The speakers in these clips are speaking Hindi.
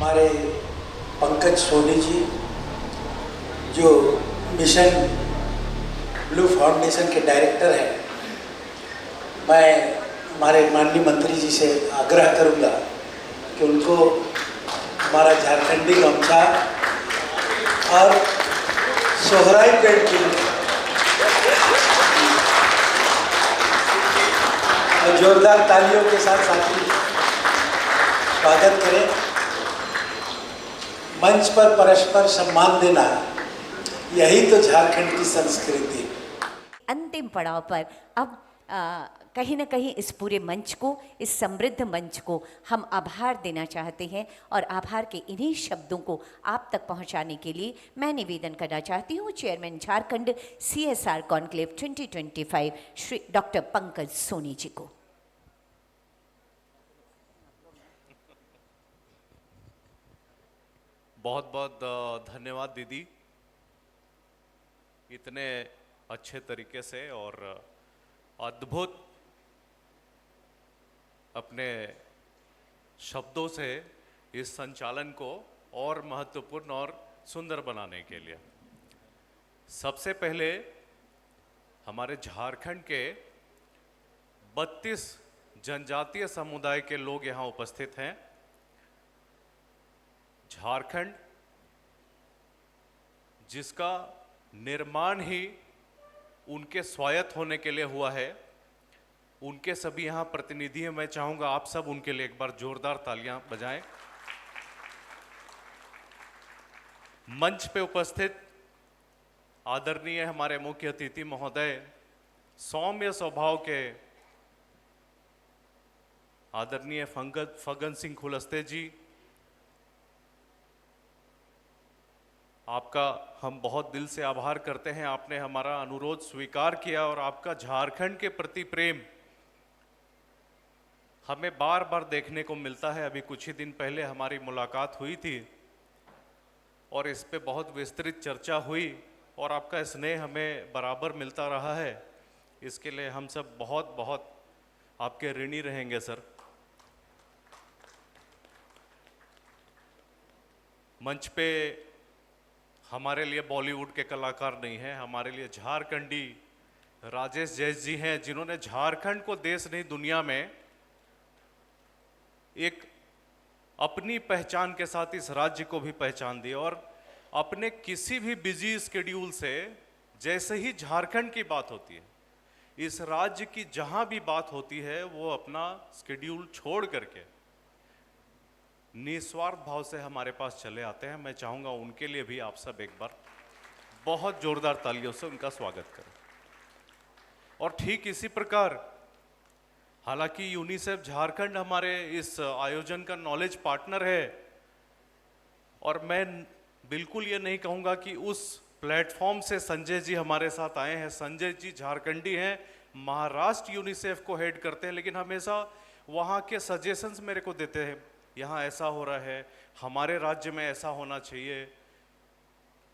हमारे पंकज सोनी जी जो मिशन ब्लू फाउंडेशन के डायरेक्टर हैं, मैं हमारे माननीय मंत्री जी से आग्रह करूंगा कि उनको हमारा झारखंडी गमछा और सोहराई पेंट की और जोरदार तालियों के साथ साथी स्वागत करें। मंच पर परस्पर सम्मान देना, यही तो झारखंड की संस्कृति। अंतिम पड़ाव पर अब कहीं ना कहीं इस पूरे मंच को, इस समृद्ध मंच को हम आभार देना चाहते हैं और आभार के इन्हीं शब्दों को आप तक पहुंचाने के लिए मैं निवेदन करना चाहती हूं chairman Jharkhand CSR conclave 2025 Shri doctor Pankaj Soni ji को। बहुत बहुत धन्यवाद दीदी, इतने अच्छे तरीके से और अद्भुत अपने शब्दों से इस संचालन को और महत्वपूर्ण और सुंदर बनाने के लिए। सबसे पहले हमारे झारखंड के 32 जनजातीय समुदाय के लोग यहाँ उपस्थित हैं। झारखंड जिसका निर्माण ही उनके स्वायत्त होने के लिए हुआ है, उनके सभी यहाँ प्रतिनिधि हैं। मैं चाहूंगा आप सब उनके लिए एक बार जोरदार तालियां बजाएं। मंच पे उपस्थित आदरणीय हमारे मुख्य अतिथि महोदय, सौम्य स्वभाव के आदरणीय फग्गन सिंह कुलस्ते जी, आपका हम बहुत दिल से आभार करते हैं। आपने हमारा अनुरोध स्वीकार किया और आपका झारखंड के प्रति प्रेम हमें बार बार देखने को मिलता है। अभी कुछ ही दिन पहले हमारी मुलाकात हुई थी और इस पे बहुत विस्तृत चर्चा हुई और आपका स्नेह हमें बराबर मिलता रहा है। इसके लिए हम सब बहुत बहुत आपके ऋणी रहेंगे सर। मंच पे हमारे लिए बॉलीवुड के कलाकार नहीं हैं, हमारे लिए झारखंडी राजेश जैस जी हैं, जिन्होंने झारखंड को देश नहीं दुनिया में एक अपनी पहचान के साथ इस राज्य को भी पहचान दी। और अपने किसी भी बिजी स्केड्यूल से जैसे ही झारखंड की बात होती है, इस राज्य की जहां भी बात होती है, वो अपना स्केड्यूल छोड़ करके निस्वार्थ भाव से हमारे पास चले आते हैं। मैं चाहूंगा उनके लिए भी आप सब एक बार बहुत जोरदार तालियों से उनका स्वागत करें। और ठीक इसी प्रकार, हालांकि यूनिसेफ झारखंड हमारे इस आयोजन का नॉलेज पार्टनर है और मैं बिल्कुल ये नहीं कहूंगा कि उस प्लेटफॉर्म से संजय जी हमारे साथ आए हैं। संजय जी झारखंडी हैं, महाराष्ट्र यूनिसेफ को हेड करते हैं, लेकिन हमेशा वहाँ के सजेशंस मेरे को देते हैं, यहाँ ऐसा हो रहा है, हमारे राज्य में ऐसा होना चाहिए।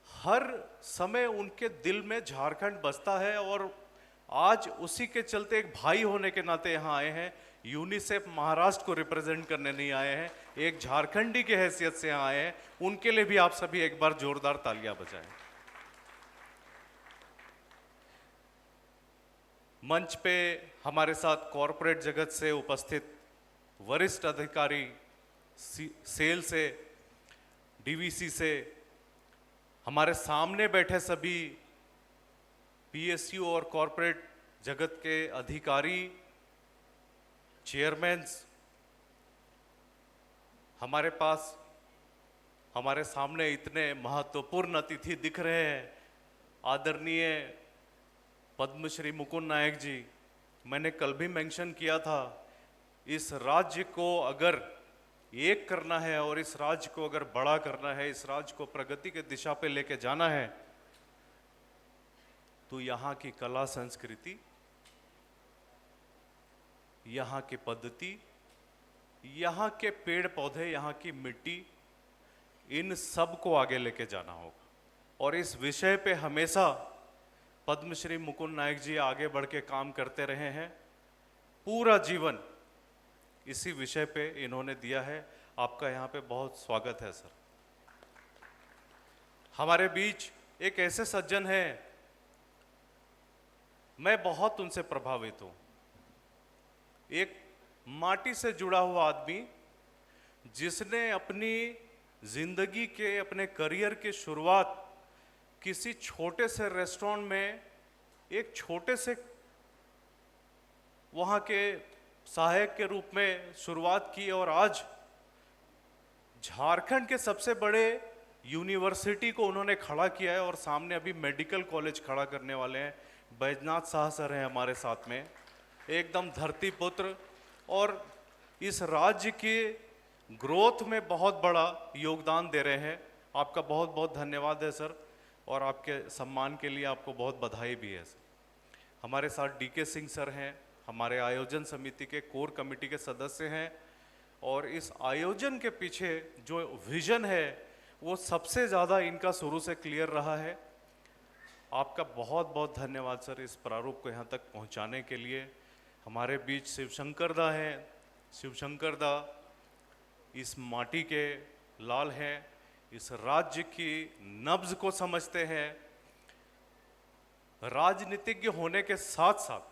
हर समय उनके दिल में झारखंड बसता है और आज उसी के चलते एक भाई होने के नाते यहाँ आए हैं। यूनिसेफ महाराष्ट्र को रिप्रेजेंट करने नहीं आए हैं, एक झारखंडी की हैसियत से यहाँ आए हैं। उनके लिए भी आप सभी एक बार जोरदार तालियां बजाएं। मंच पे हमारे साथ कॉरपोरेट जगत से उपस्थित वरिष्ठ अधिकारी, सेल से, DVC से, हमारे सामने बैठे सभी PSU और कॉरपोरेट जगत के अधिकारी, चेयरमैन्स, हमारे पास हमारे सामने इतने महत्वपूर्ण अतिथि दिख रहे हैं। आदरणीय पद्मश्री मुकुंद नायक जी, मैंने कल भी मेंशन किया था, इस राज्य को अगर एक करना है और इस राज्य को अगर बड़ा करना है, इस राज्य को प्रगति के दिशा पे लेके जाना है, तो यहाँ की कला संस्कृति, यहाँ की पद्धति, यहाँ के पेड़ पौधे, यहाँ की मिट्टी, इन सब को आगे लेके जाना होगा। और इस विषय पे हमेशा पद्मश्री मुकुंद नायक जी आगे बढ़ के काम करते रहे हैं। पूरा जीवन इसी विषय पे इन्होंने दिया है। आपका यहाँ पे बहुत स्वागत है सर। हमारे बीच एक ऐसे सज्जन हैं, मैं बहुत उनसे प्रभावित हूं। एक माटी से जुड़ा हुआ आदमी जिसने अपनी जिंदगी के, अपने करियर की शुरुआत किसी छोटे से रेस्टोरेंट में एक छोटे से वहाँ के सहायक के रूप में शुरुआत की और आज झारखंड के सबसे बड़े यूनिवर्सिटी को उन्होंने खड़ा किया है और सामने अभी मेडिकल कॉलेज खड़ा करने वाले हैं। बैजनाथ शाह सर हैं हमारे साथ में, एकदम धरती पुत्र, और इस राज्य के ग्रोथ में बहुत बड़ा योगदान दे रहे हैं। आपका बहुत बहुत धन्यवाद है सर, और आपके सम्मान के लिए आपको बहुत बधाई भी है सर। हमारे साथ डीके सिंह सर हैं, हमारे आयोजन समिति के कोर कमेटी के सदस्य हैं, और इस आयोजन के पीछे जो विजन है वो सबसे ज़्यादा इनका शुरू से क्लियर रहा है। आपका बहुत बहुत धन्यवाद सर इस प्रारूप को यहाँ तक पहुँचाने के लिए। हमारे बीच शिवशंकर दा हैं। शिवशंकर दा इस माटी के लाल हैं, इस राज्य की नब्ज को समझते हैं, राजनीतिज्ञ होने के साथ साथ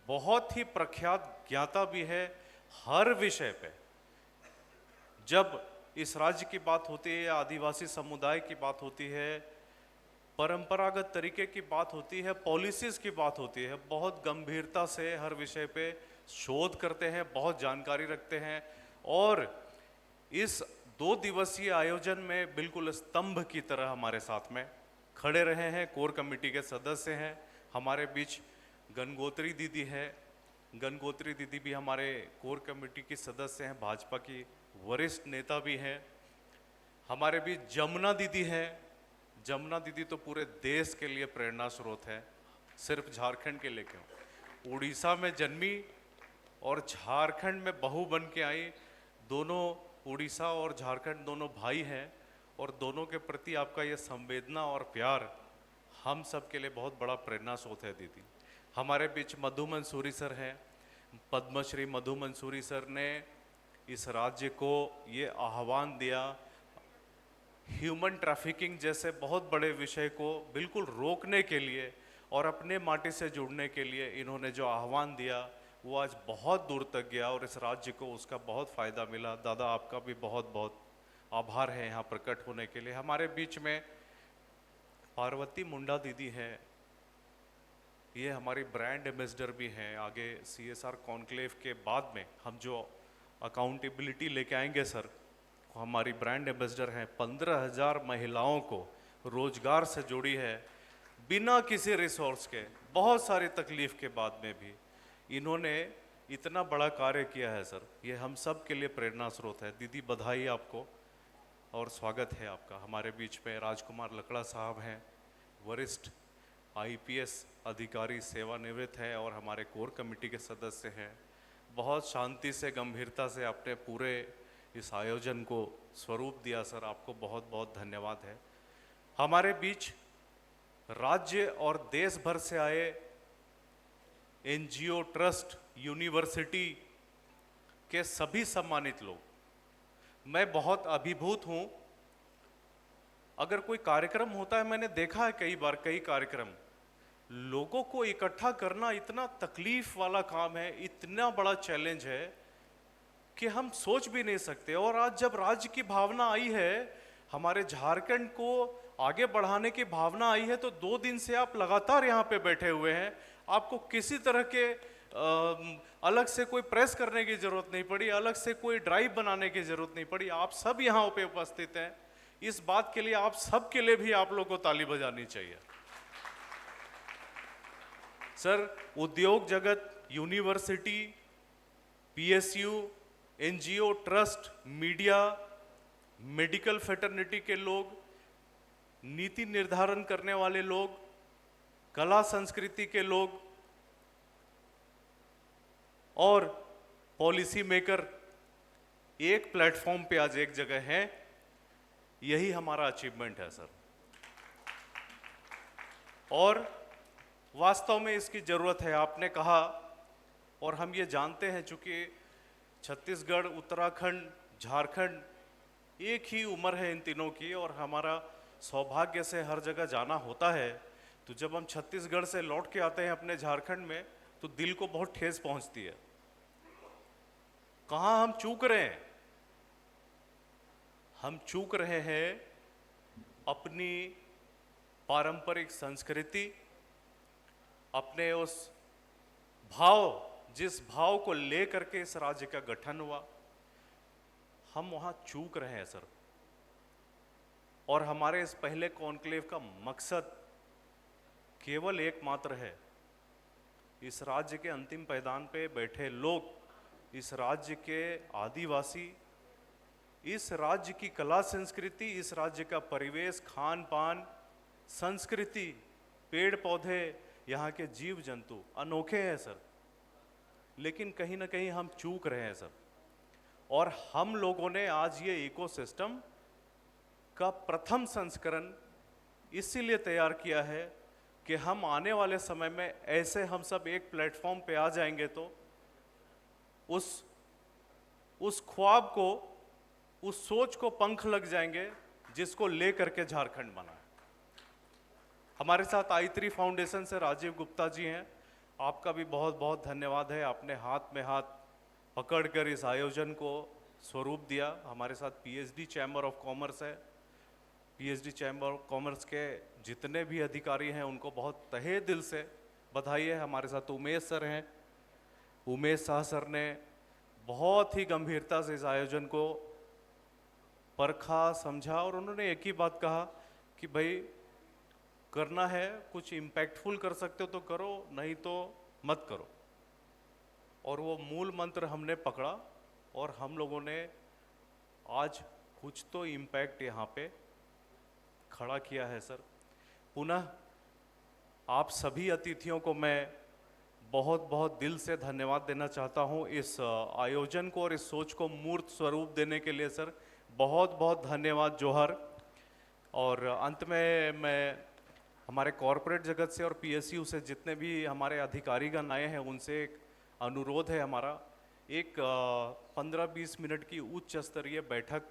बहुत ही प्रख्यात ज्ञाता भी है हर विषय पे। जब इस राज्य की बात होती है, आदिवासी समुदाय की बात होती है, परंपरागत तरीके की बात होती है, पॉलिसीज की बात होती है, बहुत गंभीरता से हर विषय पे शोध करते हैं, बहुत जानकारी रखते हैं, और इस 2 दिवसीय आयोजन में बिल्कुल स्तंभ की तरह हमारे साथ में खड़े रहे हैं। कोर कमेटी के सदस्य हैं। हमारे बीच गंगोत्री दीदी है। गंगोत्री दीदी भी हमारे कोर कमेटी की सदस्य हैं, भाजपा की वरिष्ठ नेता भी हैं। हमारे बीच जमुना दीदी हैं। जमुना दीदी तो पूरे देश के लिए प्रेरणा स्रोत है, सिर्फ झारखंड के लिए क्यों। उड़ीसा में जन्मी और झारखंड में बहू बन के आई। दोनों उड़ीसा और झारखंड दोनों भाई हैं, और दोनों के प्रति आपका ये संवेदना और प्यार हम सब के लिए बहुत बड़ा प्रेरणा स्रोत है दीदी। हमारे बीच मधु मंसूरी सर हैं। पद्मश्री मधु मंसूरी सर ने इस राज्य को ये आह्वान दिया, ह्यूमन ट्रैफिकिंग जैसे बहुत बड़े विषय को बिल्कुल रोकने के लिए और अपने माटी से जुड़ने के लिए इन्होंने जो आह्वान दिया वो आज बहुत दूर तक गया, और इस राज्य को उसका बहुत फ़ायदा मिला। दादा आपका भी बहुत बहुत आभार है यहाँ प्रकट होने के लिए। हमारे बीच में पार्वती मुंडा दीदी हैं, ये हमारी ब्रांड एम्बेसडर भी हैं। आगे CSR कॉन्क्लेव के बाद में हम जो अकाउंटेबिलिटी लेके आएंगे सर, हमारी ब्रांड एम्बेसडर हैं। 15,000 महिलाओं को रोजगार से जोड़ी है बिना किसी रिसोर्स के, बहुत सारी तकलीफ के बाद में भी इन्होंने इतना बड़ा कार्य किया है सर। ये हम सब के लिए प्रेरणा स्रोत है। दीदी बधाई आपको और स्वागत है आपका। हमारे बीच में राजकुमार लकड़ा साहब हैं, वरिष्ठ IPS अधिकारी, सेवानिवृत्त हैं और हमारे कोर कमेटी के सदस्य हैं। बहुत शांति से, गंभीरता से आपने पूरे इस आयोजन को स्वरूप दिया सर, आपको बहुत बहुत धन्यवाद है। हमारे बीच राज्य और देश भर से आए NGO, ट्रस्ट, यूनिवर्सिटी के सभी सम्मानित लोग, मैं बहुत अभिभूत हूँ। अगर कोई कार्यक्रम होता है, मैंने देखा है कई बार कई कार्यक्रम, लोगों को इकट्ठा करना इतना तकलीफ वाला काम है, इतना बड़ा चैलेंज है कि हम सोच भी नहीं सकते। और आज जब राज्य की भावना आई है, हमारे झारखंड को आगे बढ़ाने की भावना आई है, तो 2 दिन से आप लगातार यहाँ पे बैठे हुए हैं। आपको किसी तरह के अलग से कोई प्रेस करने की जरूरत नहीं पड़ी, अलग से कोई ड्राइव बनाने की जरूरत नहीं पड़ी। आप सब यहाँ पे उपस्थित हैं। इस बात के लिए आप सब के लिए भी आप लोगों को ताली बजानी चाहिए सर। उद्योग जगत, university, PSU, NGO, trust, media, medical fraternity के लोग, नीति निर्धारण करने वाले लोग, कला संस्कृति के लोग और पॉलिसी मेकर एक प्लेटफॉर्म पे आज एक जगह हैं। यही हमारा अचीवमेंट है सर, और वास्तव में इसकी जरूरत है। आपने कहा, और हम ये जानते हैं, चूंकि छत्तीसगढ़, उत्तराखंड, झारखंड एक ही उम्र है इन तीनों की, और हमारा सौभाग्य से हर जगह जाना होता है। तो जब हम छत्तीसगढ़ से लौट के आते हैं अपने झारखंड में, तो दिल को बहुत ठेस पहुंचती है। कहाँ हम चूक रहे हैं? हम चूक रहे हैं अपनी पारंपरिक संस्कृति, अपने उस भाव, जिस भाव को लेकर के इस राज्य का गठन हुआ, हम वहां चूक रहे हैं सर। और हमारे इस पहले कॉन्क्लेव का मकसद केवल एकमात्र है, इस राज्य के अंतिम पायदान पे बैठे लोग, इस राज्य के आदिवासी, इस राज्य की कला संस्कृति, इस राज्य का परिवेश, खान पान, संस्कृति, पेड़ पौधे, यहाँ के जीव जंतु अनोखे हैं सर। लेकिन कहीं ना कहीं हम चूक रहे हैं सर। और हम लोगों ने आज ये इकोसिस्टम का प्रथम संस्करण इसीलिए तैयार किया है कि हम आने वाले समय में ऐसे हम सब एक प्लेटफॉर्म पे आ जाएंगे तो उस ख्वाब को, उस सोच को पंख लग जाएंगे जिसको लेकर के झारखंड बना है। हमारे साथ आई3 फाउंडेशन से राजीव गुप्ता जी हैं, आपका भी बहुत बहुत धन्यवाद है। आपने हाथ में हाथ पकड़कर इस आयोजन को स्वरूप दिया। हमारे साथ पीएचडी चैम्बर ऑफ कॉमर्स है, पीएचडी चैम्बर ऑफ कॉमर्स के जितने भी अधिकारी हैं उनको बहुत तहे दिल से बधाई है। हमारे साथ उमेश सर हैं, उमेश शाह सर ने बहुत ही गंभीरता से इस आयोजन को परखा, समझा, और उन्होंने एक ही बात कहा कि भाई करना है, कुछ इम्पैक्टफुल कर सकते हो तो करो, नहीं तो मत करो। और वो मूल मंत्र हमने पकड़ा और हम लोगों ने आज कुछ तो इम्पैक्ट यहाँ पे खड़ा किया है सर। पुनः आप सभी अतिथियों को मैं बहुत बहुत दिल से धन्यवाद देना चाहता हूँ इस आयोजन को और इस सोच को मूर्त स्वरूप देने के लिए सर। बहुत बहुत धन्यवाद, जोहर। और अंत में मैं हमारे कॉरपोरेट जगत से और पीएसयू से जितने भी हमारे अधिकारीगण आए हैं उनसे एक अनुरोध है हमारा, एक 15-20 मिनट की उच्च स्तरीय बैठक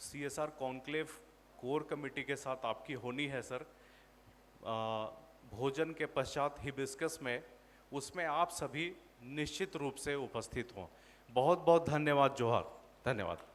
सीएसआर कॉन्क्लेव कोर कमेटी के साथ आपकी होनी है सर, भोजन के पश्चात हिबिस्कस में। उसमें आप सभी निश्चित रूप से उपस्थित हों। बहुत बहुत धन्यवाद, जोहार, धन्यवाद।